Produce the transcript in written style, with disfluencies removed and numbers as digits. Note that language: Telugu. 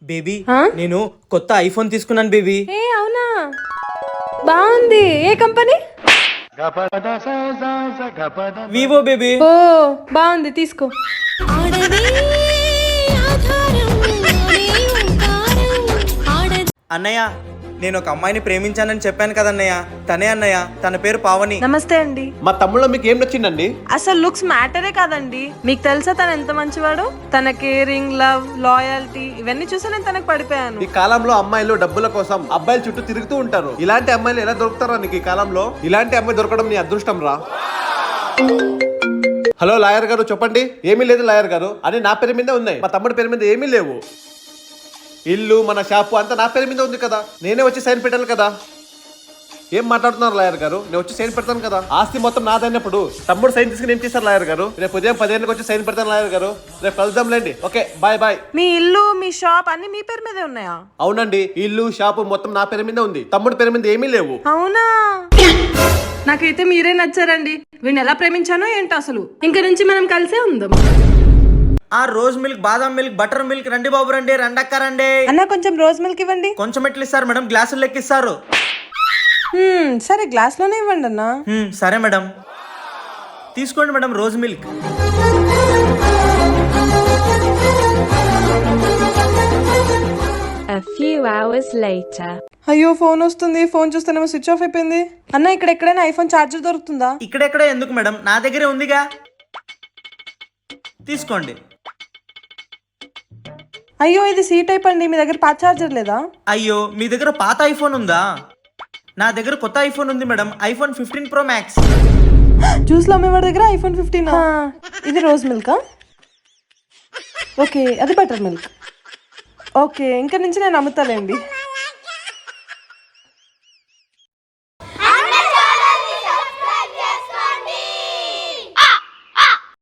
బేబీ ఆ? నేను కొత్త ఐఫోన్ తీసుకున్నాను బేబీ. ఏ అవునా, బాగుంది. ఏ కంపెనీ? Vivo baby. ఓ బాగుంది, తీసుకో. అన్నయ్య నేను ఒక అమ్మాయిని ప్రేమించానని చెప్పాను కదన్నయ్య, తనే అన్నయ్య. తన పేరు పావని. నమస్తే అండి. మా తమ్ముళ్ళ మీకు ఏం నచ్చిందండి? అసలు లుక్స్ మ్యాటరే కాదండి. మీకు తెలుసా తను ఎంత మంచివాడు? తన కేరింగ్, లవ్, లాయల్టీ ఇవన్నీ చూసి నేను తనకు పడిపోయాను. ఈ కాలంలో అమ్మాయిలు డబ్బుల కోసం అబ్బాయిల చుట్టూ తిరుగుతూ ఉంటారు. ఇలాంటి అమ్మాయిలు ఎలా దొరుకుతారా నీకు ఈ కాలంలో? ఇలాంటి అమ్మాయి దొరకడం నీ అదృష్టం రా. హలో లాయర్ గారు, చెప్పండి. ఏమీ లేదు లాయర్ గారు, అని నా పేరు మీదే ఉన్నాయి. మా తమ్ముడి పేరు మీద ఏమీ లేవు. ఇల్లు, మన షాపు అంతా నా పేరు మీద ఉంది కదా. నేనే వచ్చి సైన్ పెట్టాను కదా. ఏం మాట్లాడుతున్నారు లాయర్ గారు? నేను వచ్చి సైన్ పెడతాను కదా. ఆస్తి మొత్తం నాదైనప్పుడు తమ్ముడు సైన్ తీసుకుని ఏం చేస్తారు లాయర్ గారు? రేపు ఉదయం 10 గంటలకు వచ్చి సైన్ పెడతాను లాయర్ గారు. రేపు కలుద్దాంలేండి. Okay, bye bye. మీ ఇల్లు, మీ షాప్ అన్ని మీ పేరు మీదే ఉన్నాయా? అవునండి, ఇల్లు షాపు మొత్తం నా పేరు మీద ఉంది. తమ్ముడి పేరు మీద ఏమీ లేవు. అవునా? నాకైతే మీరే నచ్చారండి. వీడిని ఎలా ప్రేమించానో ఏంటో అసలు. ఇంక నుంచి మనం కలిసే ఉందాం. ఆ రోజ్ మిల్క్, బాదం మిల్క్, బటర్ మిల్క్ రండి బాబు, రండి రండక్క రండి. అన్న కొంచెం రోజ్ మిల్క్ ఇవ్వండి. కొంచెం ఎట్లు ఇస్తారు మేడం? గ్లాసులు లెక్కిస్తారు. సరే గ్లాస్ లోనే ఇవ్వండి అన్న. సరే మేడం, తీసుకోండి madam rose milk. A few hours later. అయ్యో ఫోన్ వస్తుంది. ఫోన్ చూస్తేనేమో స్విచ్ ఆఫ్ అయిపోయింది. అన్న ఇక్కడ ఎక్కడైనా ఐఫోన్ చార్జర్ దొరుకుతుందా? ఇక్కడెక్కడ ఎందుకు మేడం, నా దగ్గరే ఉందిగా, తీసుకోండి. అయ్యో ఇది సి టైప్ అండి. మీ దగ్గర పాత చార్జర్ లేదా? అయ్యో మీ దగ్గర పాత ఐఫోన్ ఉందా? నా దగ్గర కొత్త ఐఫోన్ ఉంది madam, iPhone 15 Pro Max. Juice లో అమ్మేవాడి దగ్గర ఐఫోన్ 15. ఇది రోజ్ మిల్కా? ఓకే, అది బటర్ మిల్క్. ఓకే, ఇంకా నుంచి నేను అమ్ముతాలేండి.